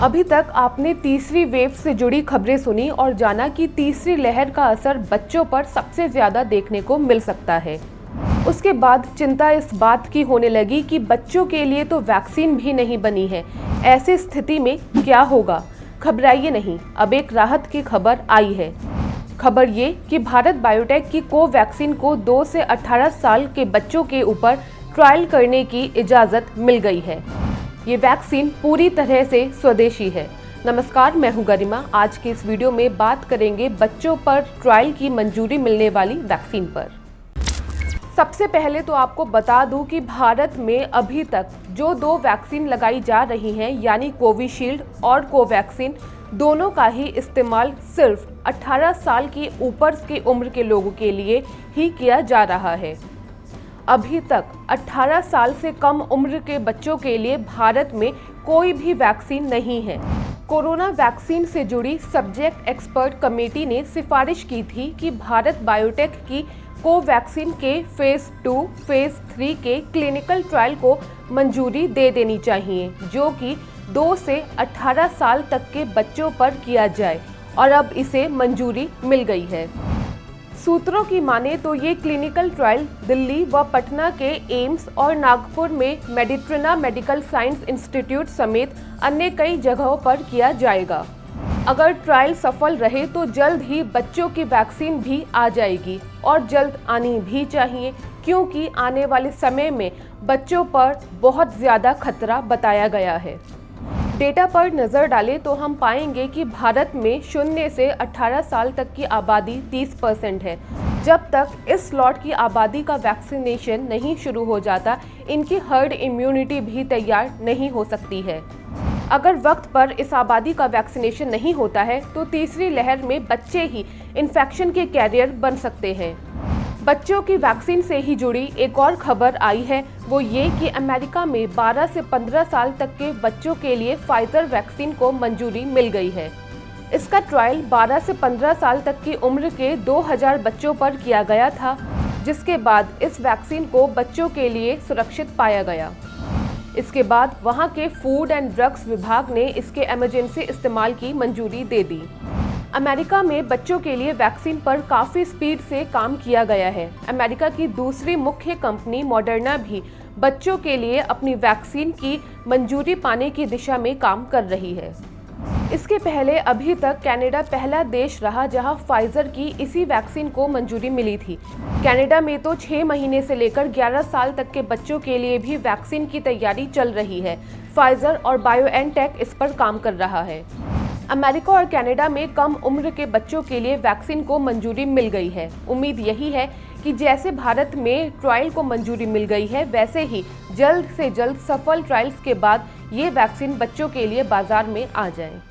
अभी तक आपने तीसरी वेव से जुड़ी खबरें सुनी और जाना कि तीसरी लहर का असर बच्चों पर सबसे ज्यादा देखने को मिल सकता है। उसके बाद चिंता इस बात की होने लगी कि बच्चों के लिए तो वैक्सीन भी नहीं बनी है। ऐसी स्थिति में क्या होगा? घबराइए नहीं, अब एक राहत की खबर आई है। खबर ये कि भारत बायोटेक की कोवैक्सीन को 2 से 18 साल के बच्चों के ऊपर ट्रायल करने की इजाज़त मिल गई है। ये वैक्सीन पूरी तरह से स्वदेशी है। नमस्कार, मैं हूं गरिमा। आज के इस वीडियो में बात करेंगे बच्चों पर ट्रायल की मंजूरी मिलने वाली वैक्सीन पर। सबसे पहले तो आपको बता दूं कि भारत में अभी तक जो 2 वैक्सीन लगाई जा रही हैं, यानी कोविशील्ड और कोवैक्सीन, दोनों का ही इस्तेमाल सिर्फ 18 साल की ऊपर की उम्र के लोगों के लिए ही किया जा रहा है। अभी तक 18 साल से कम उम्र के बच्चों के लिए भारत में कोई भी वैक्सीन नहीं है। कोरोना वैक्सीन से जुड़ी सब्जेक्ट एक्सपर्ट कमेटी ने सिफारिश की थी कि भारत बायोटेक की कोवैक्सीन के फेज 2, फेज 3 के क्लिनिकल ट्रायल को मंजूरी दे देनी चाहिए, जो कि 2 से 18 साल तक के बच्चों पर किया जाए, और अब इसे मंजूरी मिल गई है। सूत्रों की माने तो ये क्लिनिकल ट्रायल दिल्ली व पटना के एम्स और नागपुर में मेडिट्रिना मेडिकल साइंस इंस्टीट्यूट समेत अन्य कई जगहों पर किया जाएगा। अगर ट्रायल सफल रहे तो जल्द ही बच्चों की वैक्सीन भी आ जाएगी, और जल्द आनी भी चाहिए, क्योंकि आने वाले समय में बच्चों पर बहुत ज़्यादा खतरा बताया गया है। डेटा पर नज़र डालें तो हम पाएंगे कि भारत में 0 से 18 साल तक की आबादी 30% है। जब तक इस स्लॉट की आबादी का वैक्सीनेशन नहीं शुरू हो जाता, इनकी हर्ड इम्यूनिटी भी तैयार नहीं हो सकती है। अगर वक्त पर इस आबादी का वैक्सीनेशन नहीं होता है तो तीसरी लहर में बच्चे ही इन्फेक्शन के कैरियर बन सकते हैं। बच्चों की वैक्सीन से ही जुड़ी एक और खबर आई है, वो ये कि अमेरिका में 12 से 15 साल तक के बच्चों के लिए फाइजर वैक्सीन को मंजूरी मिल गई है। इसका ट्रायल 12 से 15 साल तक की उम्र के 2000 बच्चों पर किया गया था, जिसके बाद इस वैक्सीन को बच्चों के लिए सुरक्षित पाया गया। इसके बाद वहां के फूड एंड ड्रग्स विभाग ने इसके इमरजेंसी इस्तेमाल की मंजूरी दे दी। अमेरिका में बच्चों के लिए वैक्सीन पर काफ़ी स्पीड से काम किया गया है। अमेरिका की दूसरी मुख्य कंपनी मॉडर्ना भी बच्चों के लिए अपनी वैक्सीन की मंजूरी पाने की दिशा में काम कर रही है। इसके पहले अभी तक कनाडा पहला देश रहा जहां फाइजर की इसी वैक्सीन को मंजूरी मिली थी। कनाडा में तो 6 महीने से लेकर 11 साल तक के बच्चों के लिए भी वैक्सीन की तैयारी चल रही है। फाइजर और बायोएनटेक इस पर काम कर रहा है। अमेरिका और कनाडा में कम उम्र के बच्चों के लिए वैक्सीन को मंजूरी मिल गई है। उम्मीद यही है कि जैसे भारत में ट्रायल को मंजूरी मिल गई है, वैसे ही जल्द से जल्द सफल ट्रायल्स के बाद ये वैक्सीन बच्चों के लिए बाजार में आ जाए।